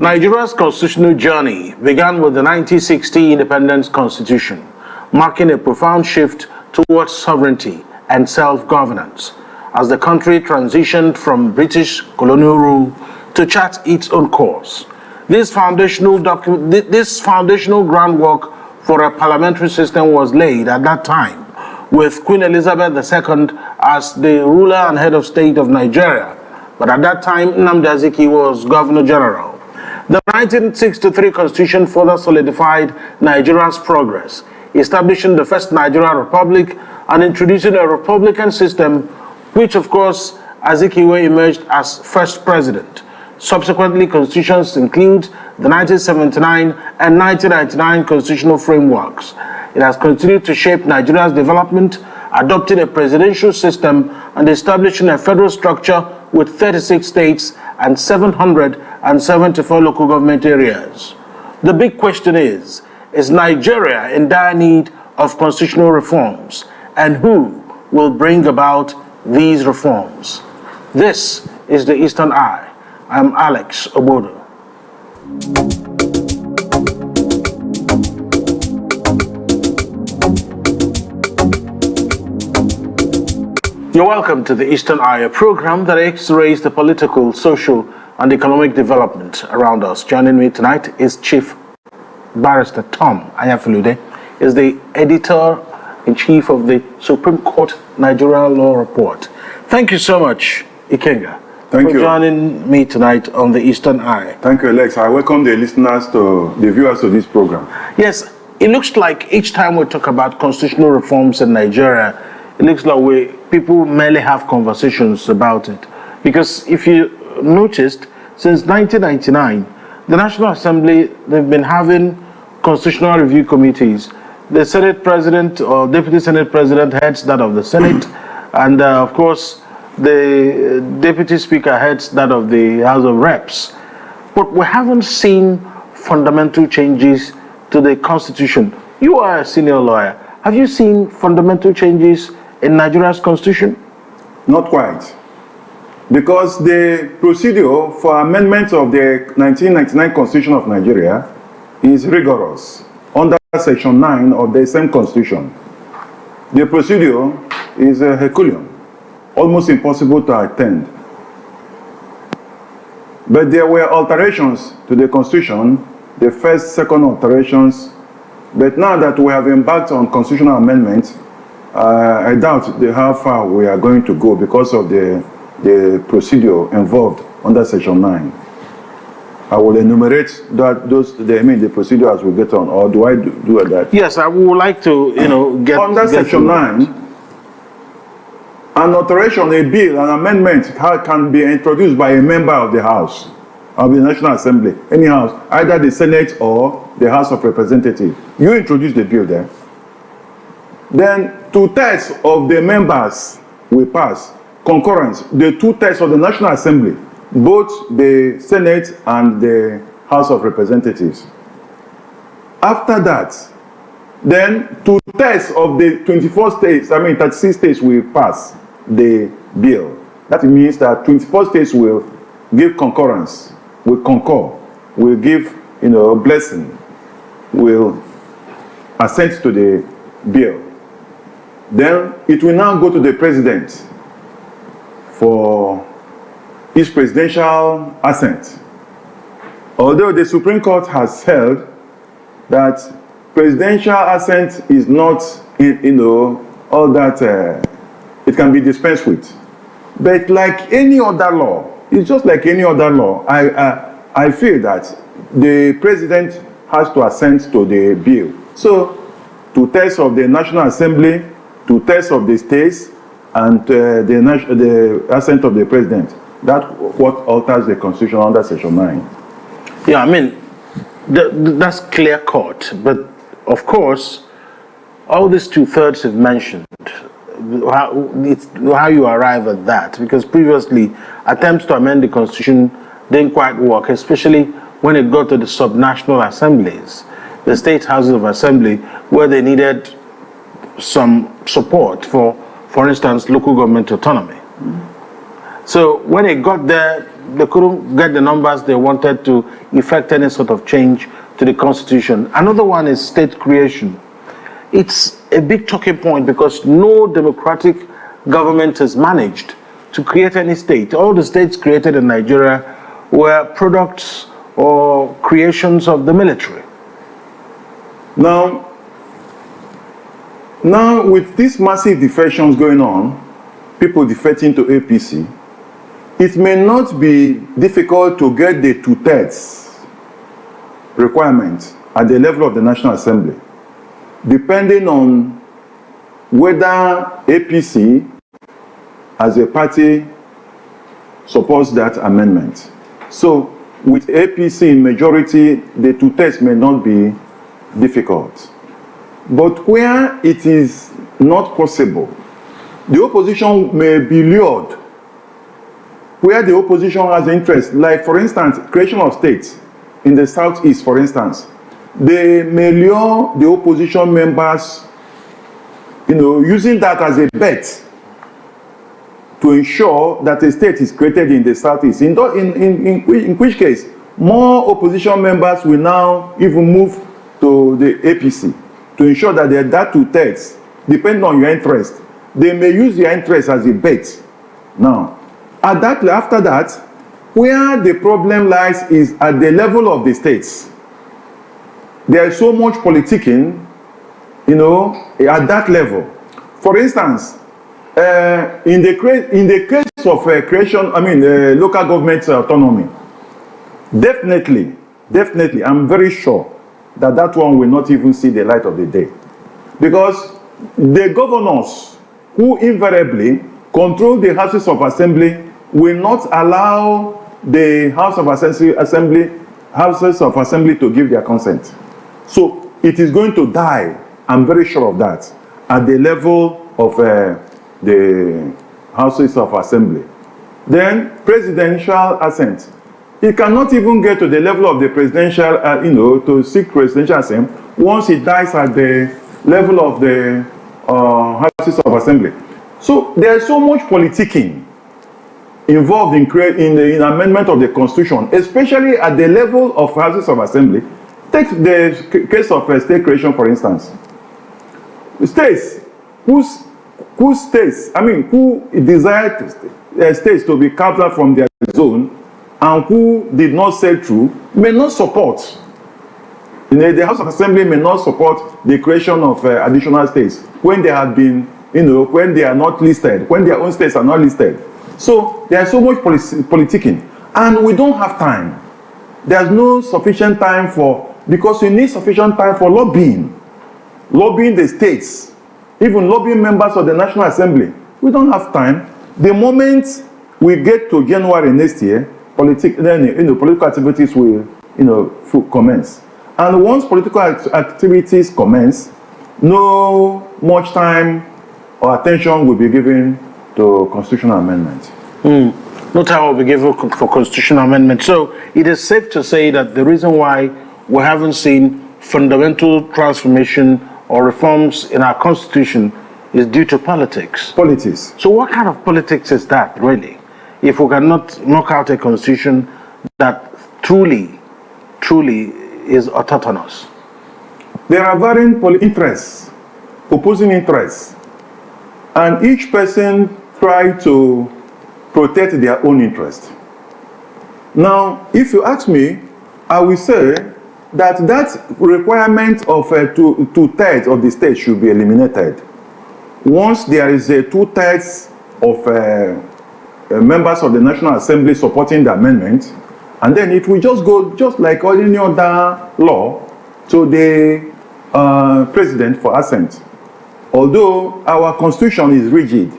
Nigeria's constitutional journey began with the 1960 Independence Constitution, marking a profound shift towards sovereignty and self-governance as the country transitioned from British colonial rule to chart its own course. This foundational groundwork for a parliamentary system was laid at that time, with Queen Elizabeth II as the ruler and head of state of Nigeria. But at that time, Nnamdi Azikiwe was Governor General. The 1963 Constitution further solidified Nigeria's progress, establishing the first Nigerian Republic and introducing a republican system, which of course Azikiwe emerged as first president. Subsequently, constitutions include the 1979 and 1999 constitutional frameworks. It has continued to shape Nigeria's development, adopting a presidential system and establishing a federal structure with 36 states and 774 local government areas. The big question is Nigeria in dire need of constitutional reforms, and who will bring about these reforms? This is the Eastern Eye. I'm Alex Ogbodo. You're welcome to the Eastern Eye, a program that X-rays the political, social, and economic development around us. Joining me tonight is Chief Barrister Tom Anyafulude, is the editor-in-chief of the Supreme Court Nigeria Law Report. Thank you so much, Ikenga, for joining me tonight on the Eastern Eye. Thank you, Alex. I welcome the listeners the viewers to this program. Yes, it looks like each time we talk about constitutional reforms in Nigeria, it looks like people merely have conversations about it. Because if you noticed, since 1999, the National Assembly, they've been having constitutional review committees. The Senate President or Deputy Senate President heads that of the Senate, and of course, the Deputy Speaker heads that of the House of Reps. But we haven't seen fundamental changes to the Constitution. You are a senior lawyer. Have you seen fundamental changes in Nigeria's Constitution? Not quite. Because the procedure for amendment of the 1999 Constitution of Nigeria is rigorous under Section 9 of the same Constitution. The procedure is Herculean, almost impossible to attend. But there were alterations to the Constitution, the first, second alterations. But now that we have embarked on constitutional amendments, I doubt how far we are going to go because of the procedure involved under Section 9. I will enumerate the procedure as we get on, or do I do that? Yes, I would like to, get under Section 9. An alteration, a bill, an amendment can be introduced by a member of the House of the National Assembly, any house, either the Senate or the House of Representatives. You introduce the bill there. Then 2/3 of the members will pass. Concurrence, the 2/3 of the National Assembly, both the Senate and the House of Representatives. After that, then 2/3 of the 36 states will pass the bill. That means that 24 states will give concurrence, will concur, will give, blessing, will assent to the bill. Then it will now go to the president for his presidential assent. Although the Supreme Court has held that presidential assent is not, all that it can be dispensed with. But like any other law, it's just like any other law. I feel that the president has to assent to the bill. So 2/3 of the National Assembly, 2/3 of the states, and the assent of the president. That's what alters the Constitution under Section 9. Yeah, I mean, that's clear cut. But of course, all these 2/3 have mentioned, how you arrive at that. Because previously, attempts to amend the Constitution didn't quite work, especially when it got to the subnational assemblies, the state houses of assembly, where they needed some support for instance, local government autonomy. So when it got there, they couldn't get the numbers they wanted to effect any sort of change to the constitution. Another one is state creation. It's a big talking point because no democratic government has managed to create any state. All the states created in Nigeria were products or creations of the military. Now with these massive defections going on, people defecting to APC, it may not be difficult to get the 2/3 requirement at the level of the National Assembly, depending on whether APC as a party supports that amendment. So with APC in majority, the 2/3 may not be difficult. But where it is not possible, the opposition may be lured. Where the opposition has interest, like for instance, creation of states in the southeast, for instance, they may lure the opposition members, using that as a bet to ensure that a state is created in the southeast. In which case, more opposition members will now even move to the APC to ensure that that 2/3, depending on your interest, they may use your interest as a bet. Now, after that, where the problem lies is at the level of the states. There is so much politicking, at that level. For instance, in the case of creation, local government autonomy, definitely, I'm very sure that one will not even see the light of the day. Because the governors who invariably control the houses of assembly will not allow the houses of assembly to give their consent. So it is going to die, I'm very sure of that, at the level of the houses of assembly. Then presidential assent. It cannot even get to the level of the presidential, to seek presidential assent once it dies at the level of the houses of assembly. So there is so much politicking involved in the amendment of the constitution, especially at the level of houses of assembly. Take the case of state creation, for instance. States who desired states to be carved out from their zone and who did not sail through may not support. The House of Assembly may not support the creation of additional states when they have been, when they are not listed, when their own states are not listed. So there is so much politicking, and we don't have time. There's no sufficient time because you need sufficient time for lobbying the states, even lobbying members of the National Assembly. We don't have time. The moment we get to January next year, political activities will, commence. And once political activities commence, no much time or attention will be given to constitutional amendment. No time will be given for constitutional amendment. So it is safe to say that the reason why we haven't seen fundamental transformation or reforms in our constitution is due to politics. Politics. So what kind of politics is that, really? If we cannot knock out a constitution that truly is autonomous. There are varying interests, opposing interests, and each person tries to protect their own interest. Now, if you ask me, I will say that requirement of 2/3 of the state should be eliminated. Once there is a 2/3 of members of the National Assembly supporting the amendment, and then it will just go just like any other law to the president for assent. Although our constitution is rigid,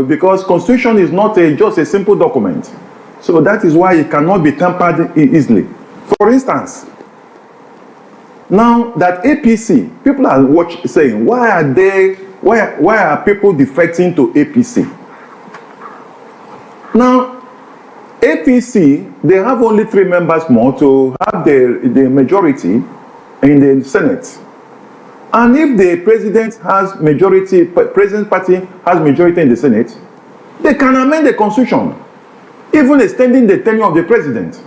because constitution is not just a simple document, so that is why it cannot be tampered easily. For instance, now that APC, people are saying, why are people defecting to APC? Now, APC, they have only 3 members more to have the majority in the Senate. And if the president has majority, president party has majority in the Senate, They can amend the constitution, even extending the tenure of the president.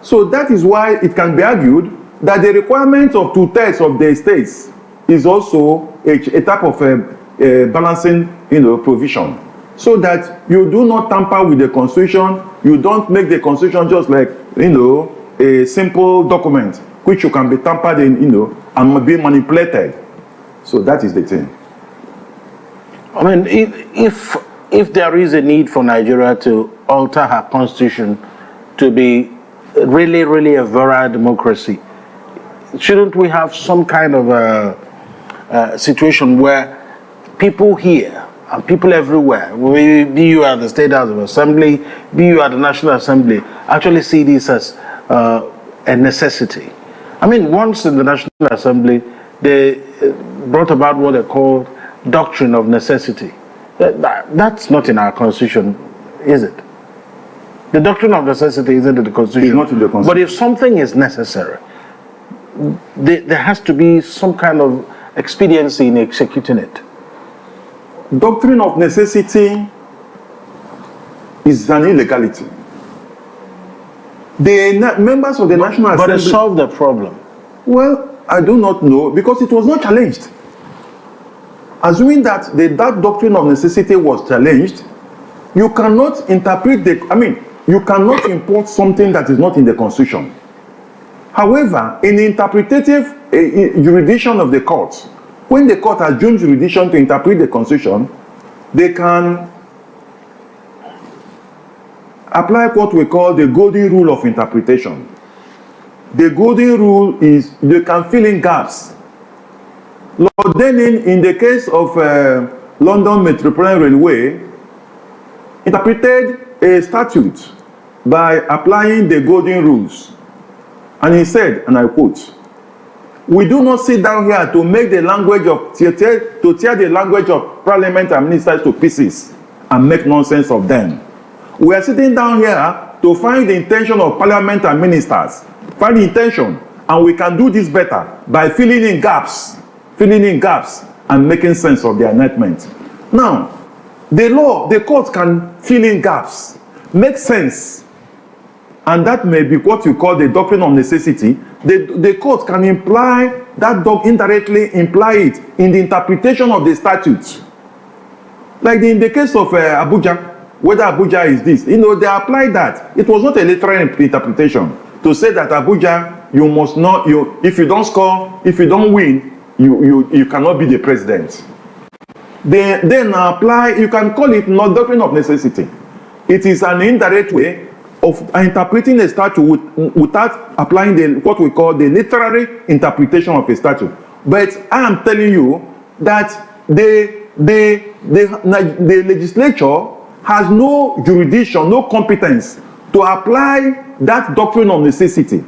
So that is why it can be argued that the requirement of 2/3 of the states is also a type of balancing, provision, so that you do not tamper with the constitution. You don't make the constitution just like, a simple document which you can be tampered in, and be manipulated. So that is the thing. I mean, if there is a need for Nigeria to alter her constitution to be really, really a virile democracy, shouldn't we have some kind of a situation where people here and people everywhere, be you at the State House of Assembly, be you at the National Assembly, actually see this as a necessity? I mean, once in the National Assembly, they brought about what they call doctrine of necessity. That's not in our constitution, is it? The doctrine of necessity isn't in the constitution. It's not in the constitution. But if something is necessary, there has to be some kind of expediency in executing it. Doctrine of necessity is an illegality. The members of the National Assembly... But it solved the problem. Well, I do not know, because it was not challenged. Assuming that that doctrine of necessity was challenged, you cannot interpret you cannot import something that is not in the Constitution. However, in the interpretative jurisdiction of the court, when the court assumes jurisdiction to interpret the Constitution, they can apply what we call the golden rule of interpretation. The golden rule is they can fill in gaps. Lord Denning, in the case of London Metropolitan Railway, interpreted a statute by applying the golden rules. And he said, and I quote, "We do not sit down here to make the language of tear the language of parliament and ministers to pieces and make nonsense of them. We are sitting down here to find the intention of parliament and ministers, find the intention, and we can do this better by filling in gaps and making sense of the enactment." Now, the court can fill in gaps, make sense, and that may be what you call the doctrine of necessity. The court can imply that, indirectly imply it in the interpretation of the statute. Like in the case of Abuja, whether Abuja is this, they applied that. It was not a literal interpretation to say that Abuja, you must not, if you don't score, if you don't win, you cannot be the president. They then apply, you can call it not doctrine of necessity. It is an indirect way of interpreting a statute without applying what we call the literary interpretation of a statute. But I am telling you that the legislature has no jurisdiction, no competence to apply that doctrine of necessity.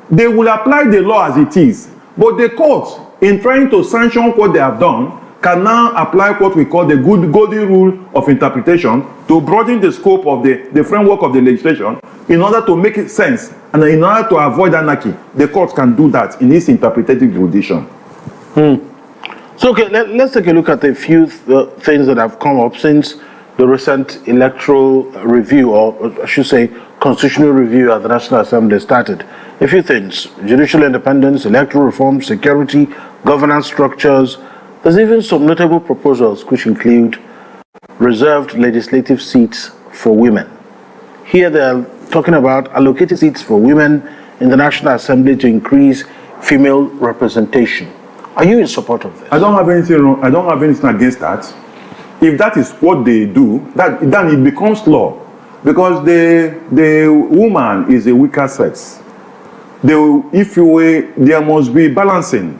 They will apply the law as it is, but the court, in trying to sanction what they have done, can now apply what we call the golden rule of interpretation to broaden the scope of the framework of the legislation in order to make it sense and in order to avoid anarchy. The court can do that in its interpretative jurisdiction. So, okay, let's take a look at a few things that have come up since the recent electoral review, or I should say constitutional review at the National Assembly started. A few things: judicial independence, electoral reform, security, governance structures. There's even some notable proposals which include reserved legislative seats for women. Here they're talking about allocated seats for women in the National Assembly to increase female representation. Are you in support of this? I don't have anything wrong. I don't have anything against that. If that is what they do, then it becomes law, because the woman is a weaker sex. There must be balancing.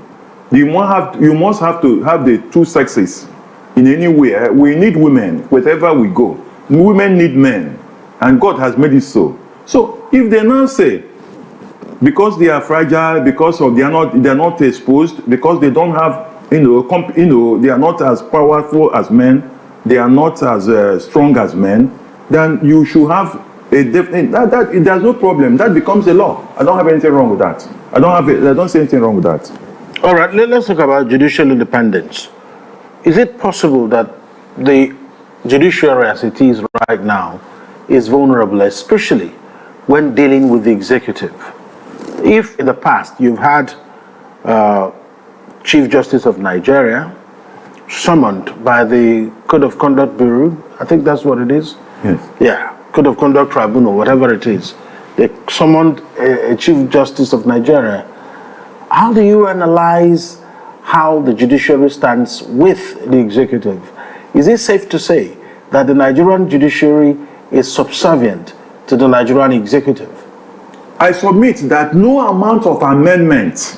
You must have to have the two sexes in anywhere. We need women wherever we go. Women need men, and God has made it so. So if they now say, because they are fragile, because of they are not exposed, because they don't have they are not as powerful as men, they are not as strong as men, then you should have a definite there's no problem. That becomes a law. I don't have anything wrong with that. I don't see anything wrong with that. All right, let's talk about judicial independence. Is it possible that the judiciary as it is right now is vulnerable, especially when dealing with the executive. If in the past you've had Chief Justice of Nigeria summoned by the Code of Conduct Bureau, I think that's what it is. Yes. Yeah, Code of Conduct Tribunal, whatever it is. They summoned a Chief Justice of Nigeria. How do you analyze how the judiciary stands with the executive? Is it safe to say that the Nigerian judiciary is subservient to the Nigerian executive? I submit that no amount of amendment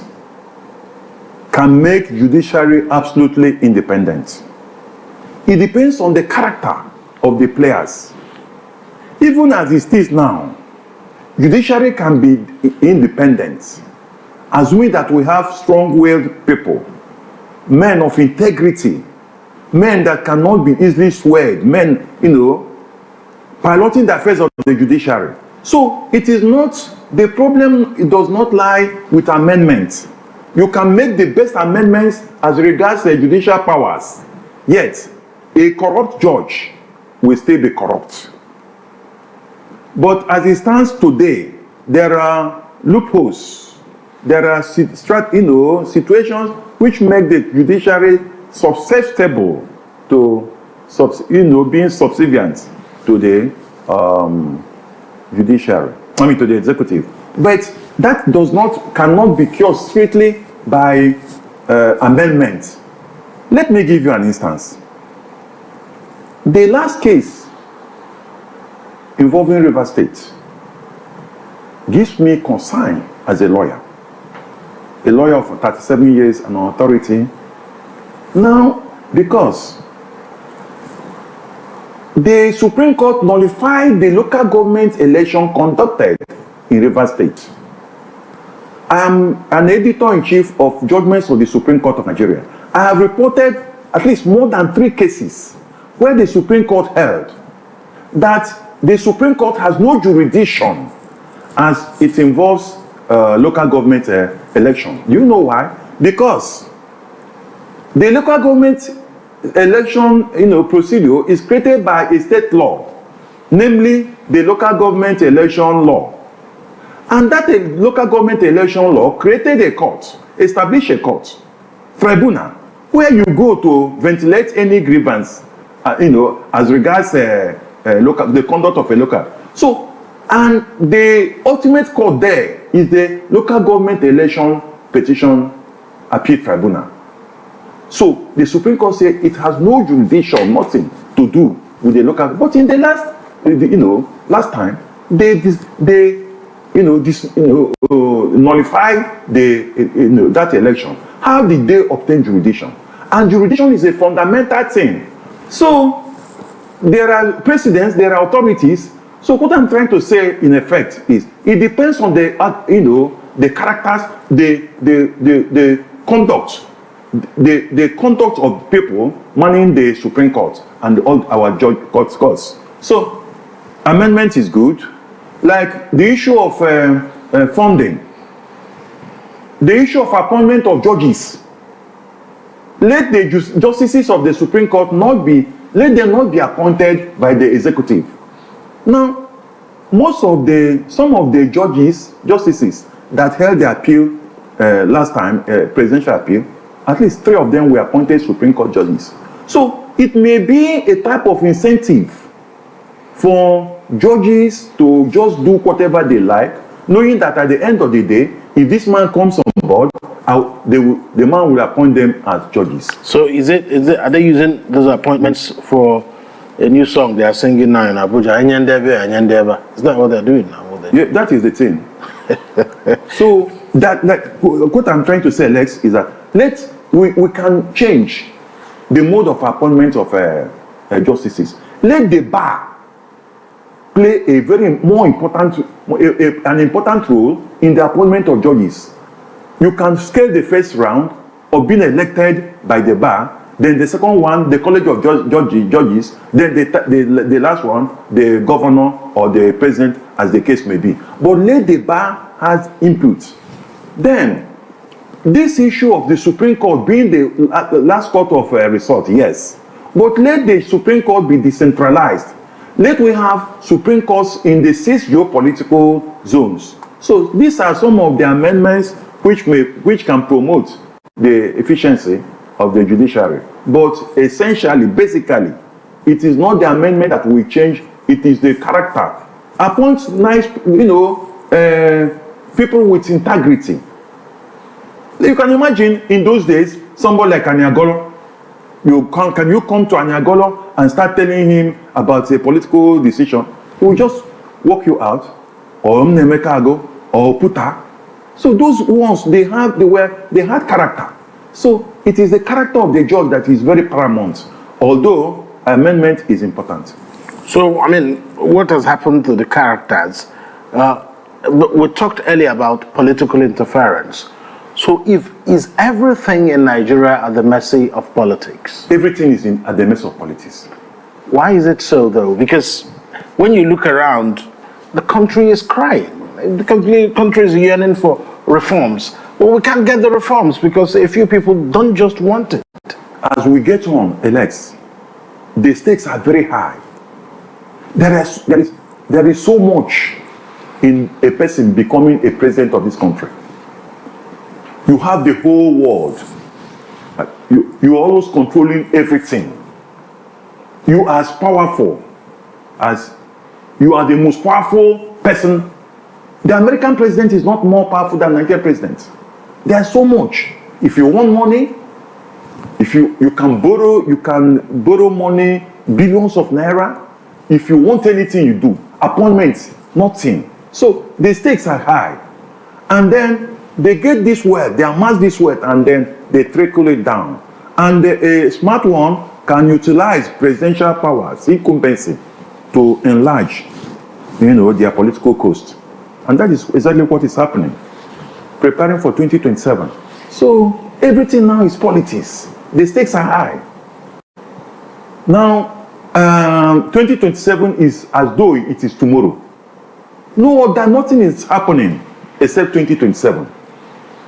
can make judiciary absolutely independent. It depends on the character of the players. Even as it is now, judiciary can be independent, assuming that we have strong-willed people, men of integrity, men that cannot be easily swayed, men, piloting the affairs of the judiciary. So it is not, the problem, it does not lie with amendments. You can make the best amendments as regards the judicial powers, yet a corrupt judge will still be corrupt. But as it stands today, there are loopholes, there are situations which make the judiciary susceptible to being subservient to the judiciary, to the executive. But that cannot be cured strictly by amendment. Let me give you an instance. The last case involving River State gives me concern as a lawyer for 37 years and on authority. Now, because the Supreme Court nullified the local government election conducted in River State. I am an editor-in-chief of judgments of the Supreme Court of Nigeria. I have reported at least more than 3 cases where the Supreme Court held that the Supreme Court has no jurisdiction as it involves local government election. Do you know why? Because the local government election procedure is created by a state law, namely the local government election law. And that local government election law created a court, established a court, tribunal, where you go to ventilate any grievance, as regards the conduct of a local. So, and the ultimate court there is the local government election petition appeal tribunal. So the Supreme Court said it has no jurisdiction, nothing to do with the local. But in the last time they nullified that election. How did they obtain jurisdiction? And jurisdiction is a fundamental thing. So there are precedents, there are authorities. So what I'm trying to say, in effect, is it depends on the characters, the conduct. The conduct of people manning the Supreme Court and all our judge courts. So, amendment is good. Like the issue of funding, the issue of appointment of judges. Let the justices of the Supreme Court not be appointed by the executive. Now, some of the justices that held the appeal last time, presidential appeal, at least 3 of them were appointed Supreme Court judges. So it may be a type of incentive for judges to just do whatever they like, knowing that at the end of the day, if this man comes on board, the man will appoint them as judges. So are they using those appointments for a new song they are singing now in Abuja? Is that what they're doing now? Yeah, that is the thing. So that, what I'm trying to say, Lex, is that we can change the mode of appointment of justices. Let the bar play a very an important role in the appointment of judges. You can scale the first round of being elected by the bar, then the second one, the College of Judges, then the last one, the governor or the president, as the case may be. But let the bar has input. Then, this issue of the Supreme Court being the last court of resort, yes. But let the Supreme Court be decentralized. Let we have Supreme Courts in the 6 geopolitical zones. So these are some of the amendments which can promote the efficiency of the judiciary. But essentially, basically, it is not the amendment that will change, it is the character. Appoint nice, people with integrity. You can imagine in those days, somebody like Aniagolo, can you come to Aniagolo and start telling him about a political decision? He will just walk you out, or Mnemekago, or Puta. So those ones, they had character. So it is the character of the judge that is very paramount, although amendment is important. So, I mean, what has happened to the characters? We talked earlier about political interference. So is everything in Nigeria at the mercy of politics? Everything is at the mercy of politics. Why is it so, though? Because when you look around, the country is crying. The country is yearning for reforms. Well, we can't get the reforms because a few people don't just want it. As we get on, Alex, the stakes are very high. There is so much in a person becoming a president of this country. You have the whole world. You are always controlling everything. You are as powerful as you are the most powerful person. The American president is not more powerful than the Nigerian president. There's so much. If you want money, if you can borrow money, billions of naira. If you want anything, you do. Appointments, nothing. So the stakes are high. And then they get this wealth, they amass this wealth, and then they trickle it down. And a smart one can utilize presidential powers, incumbency, to enlarge, their political coast. And that is exactly what is happening. Preparing for 2027. So everything now is politics. The stakes are high. Now, 2027 is as though it is tomorrow. Nothing is happening except 2027.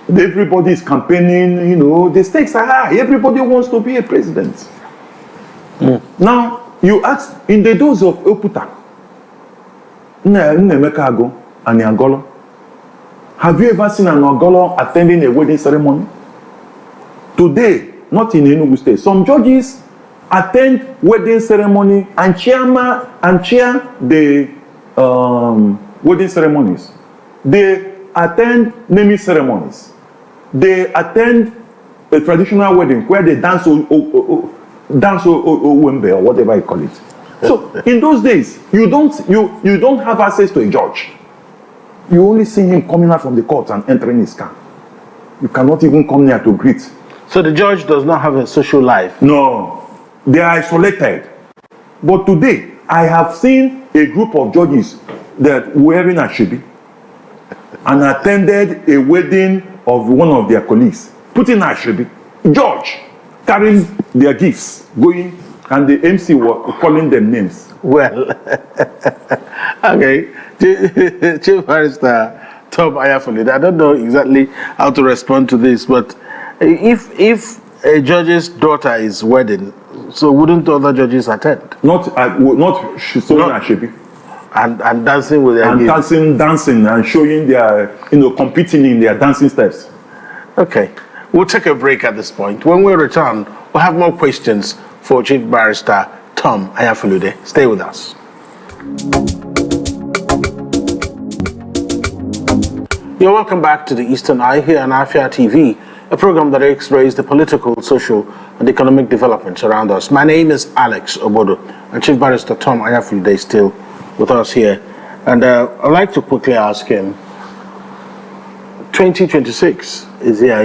Everybody is campaigning, the stakes are high. Everybody wants to be a president. Now, you ask, in the days of Oputa, Nnemekago and Ogolo, have you ever seen an Ogolo attending a wedding ceremony? Today, not in Enugu State, some judges attend wedding ceremony and chair the wedding ceremonies. They attend naming ceremonies. They attend a traditional wedding where they dance Owembe or whatever you call it. So in those days, you don't have access to a judge. You only see him coming out from the court and entering his car. You cannot even come near to greet. So the judge does not have a social life? No. They are isolated. But today, I have seen a group of judges that wearing ashebi and attended a wedding of one of their colleagues, putting ashebi, judge, carrying their gifts, going, and the MC were calling them names. Well, okay. Chief Barrister Tom Ayafolide, I don't know exactly how to respond to this, but if a judge's daughter is wedding, so wouldn't other judges attend? Not showing ashebi. And dancing with their and dancing and showing their, competing in their dancing steps. Okay, we'll take a break at this point. When we return, we'll have more questions for Chief Barrister Tom Ayafolide. Stay with us. You're welcome back to the Eastern Eye here on Afia TV, a program that x-rays the political, social, and economic developments around us. My name is Alex Ogbodo, and Chief Barrister Tom Ayafolide is still with us here. And I'd like to quickly ask him, 2026 is here.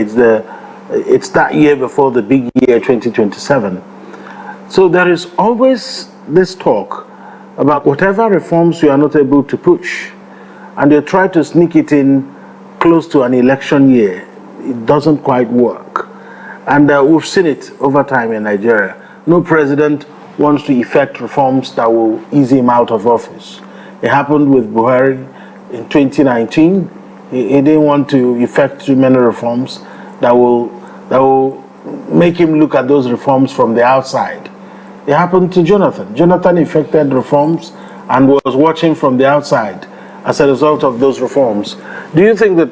It's that year before the big year, 2027. So there is always this talk about whatever reforms you are not able to push, and you try to sneak it in close to an election year. It doesn't quite work. And we've seen it over time in Nigeria. No president wants to effect reforms that will ease him out of office. It happened with Buhari in 2019. He didn't want to effect too many reforms that will make him look at those reforms from the outside. It happened to Jonathan. Jonathan effected reforms and was watching from the outside as a result of those reforms. Do you think that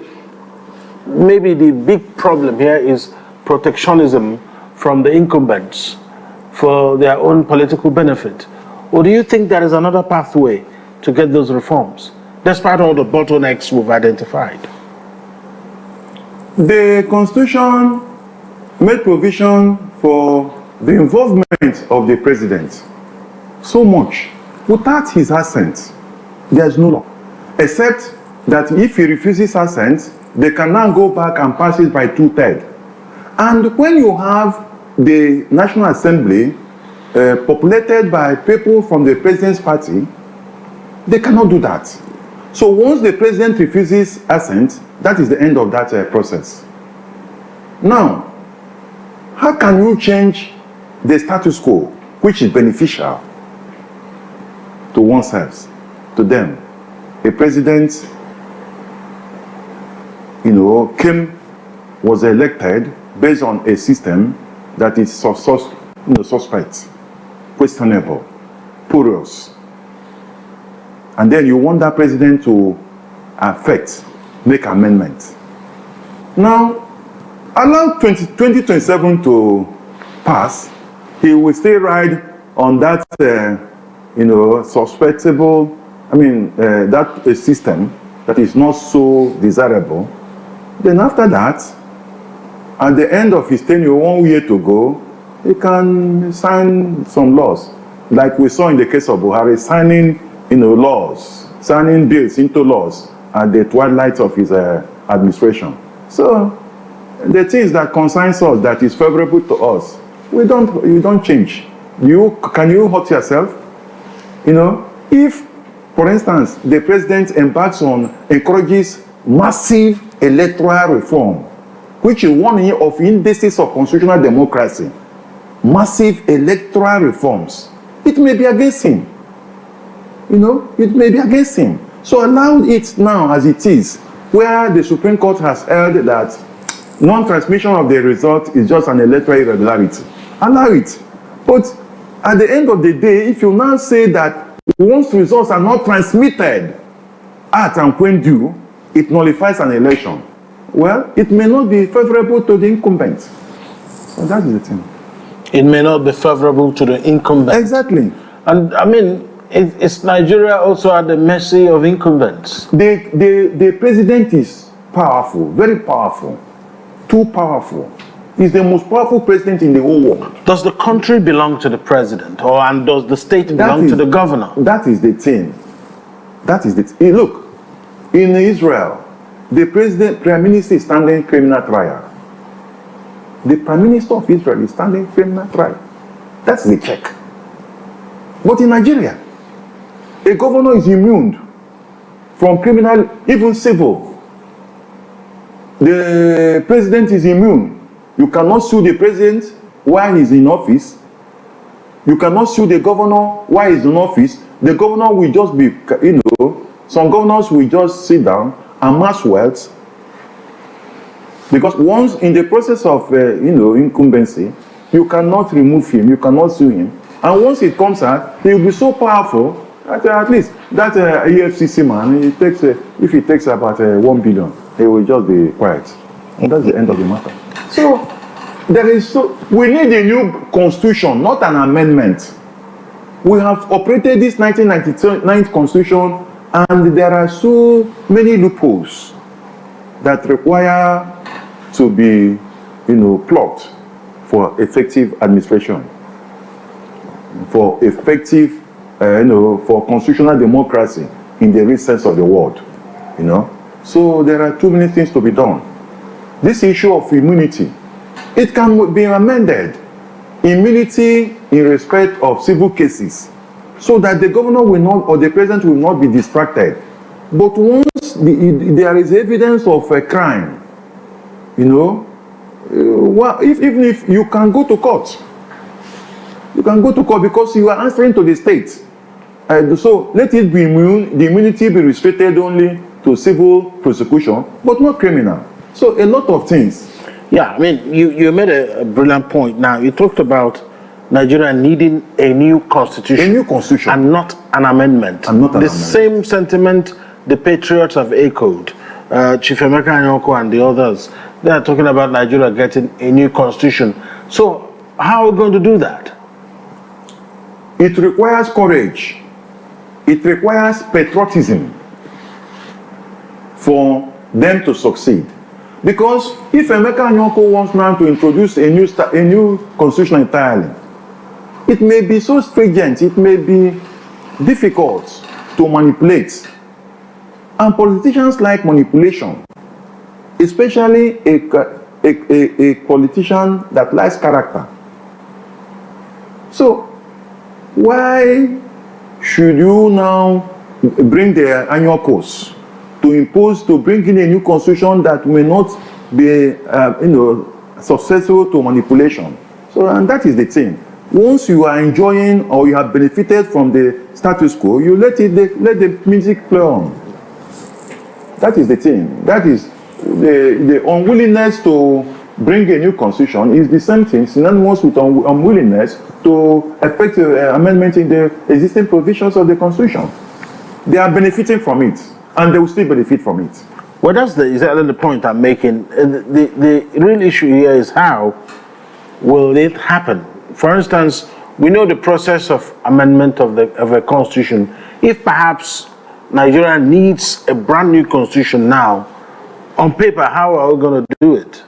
maybe the big problem here is protectionism from the incumbents for their own political benefit? Or do you think there is another pathway to get those reforms, despite all the bottlenecks we've identified? The Constitution made provision for the involvement of the president so much. Without his assent, there's no law. Except that if he refuses assent, they can now go back and pass it by 2/3. And when you have the National Assembly populated by people from the president's party, they cannot do that. So once the president refuses assent, that is the end of that process. Now, how can you change the status quo, which is beneficial to oneself, to them? A president, was elected based on a system that is suspect, questionable, porous. And then you want that president to make amendments. Now, allow 2027 to pass, he will still ride on that, suspectable, that system that is not so desirable. Then after that, at the end of his tenure, 1 year to go, he can sign some laws. Like we saw in the case of Buhari, signing signing bills into laws at the twilight of his administration. So the things that concerns us, that is favorable to us, you don't change. Can you hurt yourself? If, for instance, the president encourages massive electoral reform, which is one of indices of constitutional democracy, massive electoral reforms, it may be against him. It may be against him. So allow it now as it is, where the Supreme Court has held that non-transmission of the result is just an electoral irregularity. Allow it. But at the end of the day, if you now say that once results are not transmitted at and when due, it nullifies an election, well, it may not be favorable to the incumbent. So that is the thing. It may not be favorable to the incumbent. Exactly. And is Nigeria also at the mercy of incumbents? The president is powerful, very powerful, too powerful. He's the most powerful president in the whole world. Does the country belong to the president, and does the state belong to the governor? That is the thing. Look, in Israel, the prime minister is standing criminal trial. The prime minister of Israel is standing criminal trial. That's the check. But in Nigeria, a governor is immune from criminal, even civil. The president is immune. You cannot sue the president while he's in office. You cannot sue the governor while he's in office. The governor will just be, some governors will just sit down, amass wealth. Because once in the process of, incumbency, you cannot remove him, you cannot sue him. And once it comes out, he will be so powerful that at least that EFCC man, if he takes about 1 billion, he will just be quiet. And that's the end of the matter. So, we need a new constitution, not an amendment. We have operated this 1999 constitution, and there are so many loopholes that require to be, plugged for effective administration, for effective, for constitutional democracy in the real sense of the word, So there are too many things to be done. This issue of immunity, it can be amended. Immunity in respect of civil cases, so that the governor will not, or the president will not be distracted. But once there is evidence of a crime, even if you can go to court, because you are answering to the state. So let it be immune. The immunity be restricted only to civil prosecution, but not criminal. So a lot of things. Yeah, you made a brilliant point. Now, you talked about Nigeria needing a new constitution. A new constitution. And not an amendment. And not an the amendment. Same sentiment the patriots have echoed. Chief Emeka Anyoko and the others, they are talking about Nigeria getting a new constitution. So how are we going to do that? It requires courage. It requires patriotism for them to succeed. Because if Emeka Anyoko wants now to introduce a new constitution entirely, it may be so stringent, it may be difficult to manipulate. And politicians like manipulation, especially a politician that likes character. So, why should you now bring the annual course to bring in a new constitution that may not be, successful to manipulation? So, and that is the thing. Once you are enjoying or you have benefited from the status quo, you let the music play on. That is the thing. That is the unwillingness to bring a new constitution is the same thing, synonymous with unwillingness to effect amendment in the existing provisions of the constitution. They are benefiting from it, and they will still benefit from it. Well, that's exactly the point I'm making. The real issue here is how will it happen? For instance, we know the process of amendment of a constitution. If perhaps Nigeria needs a brand new constitution now, on paper, how are we going to do it?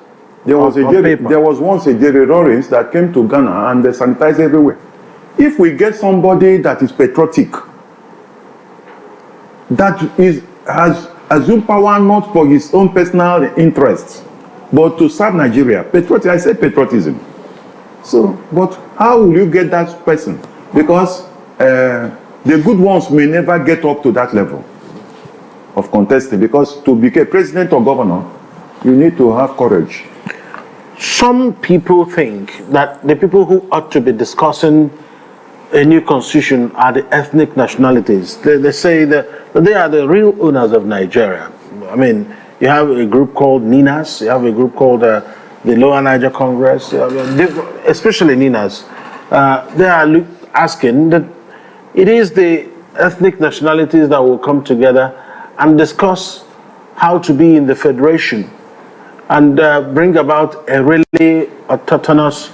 There was once a Jerry Lawrence that came to Ghana and they sanitized everywhere. If we get somebody that is patriotic, that has assumed power not for his own personal interests, but to serve Nigeria, I said patriotism. So, but how will you get that person? Because the good ones may never get up to that level of contesting, because to become president or governor, you need to have courage. Some people think that the people who ought to be discussing a new constitution are the ethnic nationalities. They say that they are the real owners of Nigeria. I mean, you have a group called NINAS, you have a group called the Lower Niger Congress, especially NINAS. They are asking that it is the ethnic nationalities that will come together and discuss how to be in the federation and bring about a really autonomous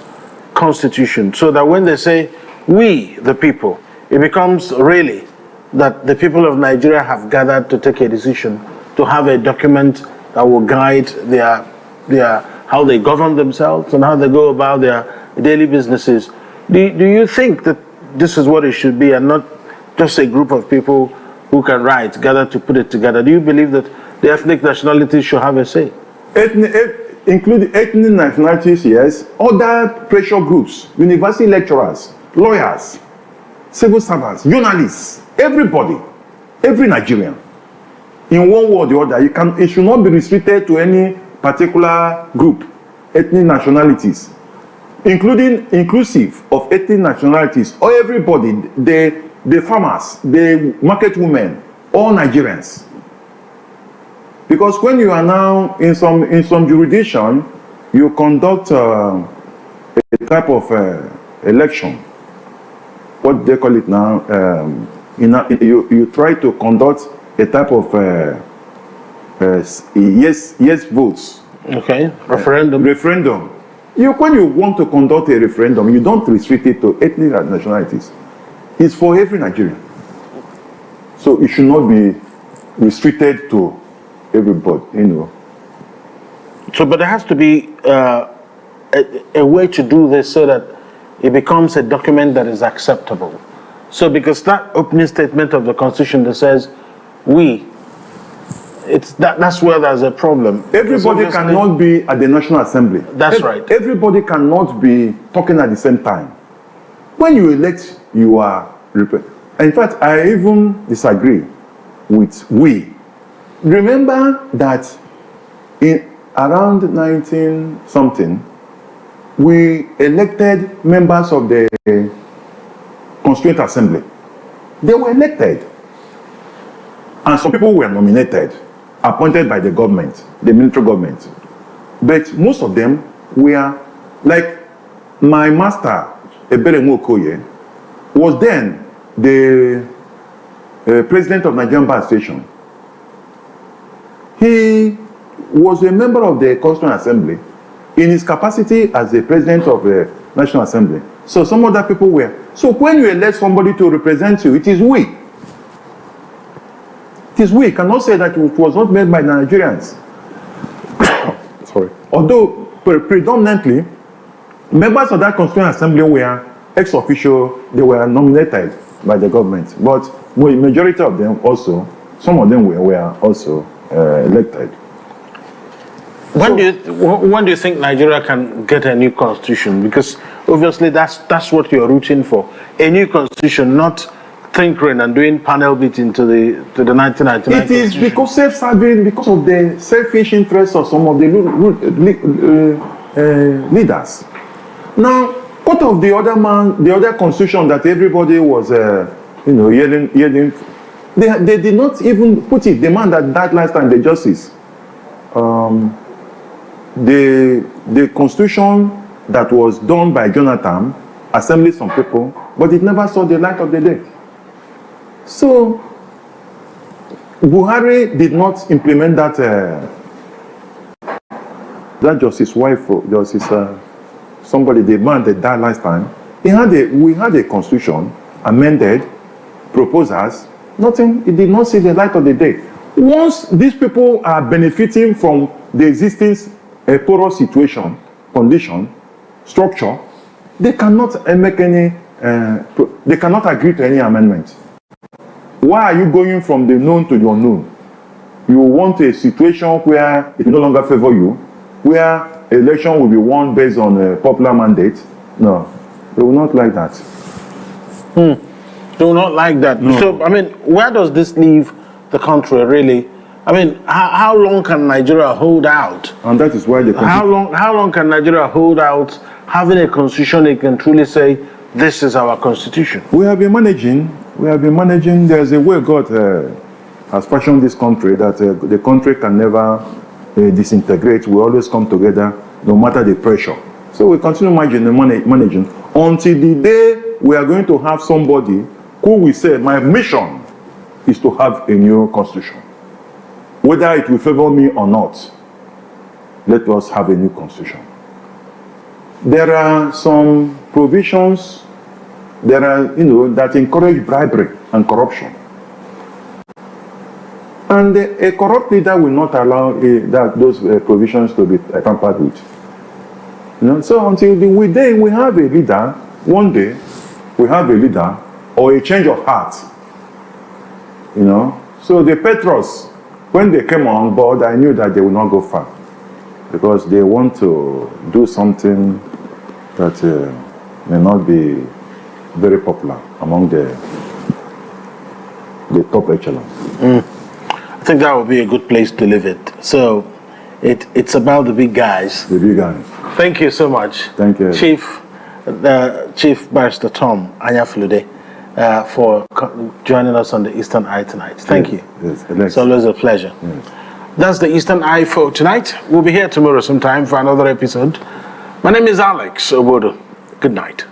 constitution, so that when they say we, the people, it becomes really that the people of Nigeria have gathered to take a decision, to have a document that will guide their how they govern themselves and how they go about their daily businesses. Do you think that this is what it should be, and not just a group of people who can write, gather to put it together? Do you believe that the ethnic nationalities should have a say? Including ethnic nationalities, yes. Other pressure groups, university lecturers, lawyers, civil servants, journalists, everybody, every Nigerian, in one way or the other. It should not be restricted to any particular group, ethnic nationalities, inclusive of ethnic nationalities, or everybody, the farmers, the market women, all Nigerians. Because when you are now in some jurisdiction, you conduct a type of election. What they call it now? You try to conduct a type of yes votes. Okay, referendum. Referendum. When you want to conduct a referendum, you don't restrict it to ethnic nationalities. It's for every Nigerian. So it should not be restricted to everybody, So, but there has to be a way to do this so that it becomes a document that is acceptable. So, because that opening statement of the Constitution that says we, that's where there's a problem. Everybody cannot be at the National Assembly. That's right. Everybody cannot be talking at the same time. When you elect, you are represented. In fact, I even disagree with we. Remember that in around 19-something, we elected members of the Constituent Assembly. They were elected. And some people were nominated, appointed by the government, the military government. But most of them were, like my master, Okoye, was then the president of Nigerian Bar Station. He was a member of the Constituent Assembly in his capacity as the president of the National Assembly. So some other people were. So when you elect somebody to represent you, it is we. It is we. You cannot say that it was not made by the Nigerians. Sorry. Although predominantly, members of that Constituent Assembly were ex officio, they were nominated by the government. But the majority of them also, some of them were also elected. When do you think Nigeria can get a new constitution? Because obviously that's what you're rooting for. A new constitution, not tinkering and doing panel beating to the 1999 It is because self-serving, because of the selfish interests of some of the leaders. Now, what of the other constitution that everybody was yelling? They did not even put it, the man that died last time, the justice. The constitution that was done by Jonathan assembled some people, but it never saw the light of the day. So Buhari did not implement that justice wife, justice somebody, the man that died last time. We had a constitution amended, proposals, nothing. It did not see the light of the day. Once these people are benefiting from the existing porous situation, condition, structure, they cannot make any. They cannot agree to any amendment. Why are you going from the known to the unknown? You want a situation where it will no longer favor you, where election will be won based on a popular mandate. No, they will not like that. They will not like that. No. So, I mean, where does this leave the country, really? I mean, how long can Nigeria hold out? And that is why the How long can Nigeria hold out having a constitution they can truly say, this is our constitution? We have been managing. There's a way God has fashioned this country that the country can never disintegrate. We always come together no matter the pressure. So we continue managing until the day we are going to have somebody who will say, my mission is to have a new constitution. Whether it will favor me or not, let us have a new constitution. There are some provisions that encourage bribery and corruption. And a corrupt leader will not allow those provisions to be tampered with. So until we have a leader, one day we have a leader or a change of heart. So the Petros, when they came on board, I knew that they would not go far because they want to do something that may not be very popular among the top echelons. I think that would be a good place to leave it. So it's about the big guys. The big guys. Thank you so much. Thank you. Chief Barrister Tom Anyaflude, for joining us on the Eastern Eye tonight. Thank you. Yes, it's always a pleasure. Yes. That's the Eastern Eye for tonight. We'll be here tomorrow sometime for another episode. My name is Alex Ogbodo. Good night.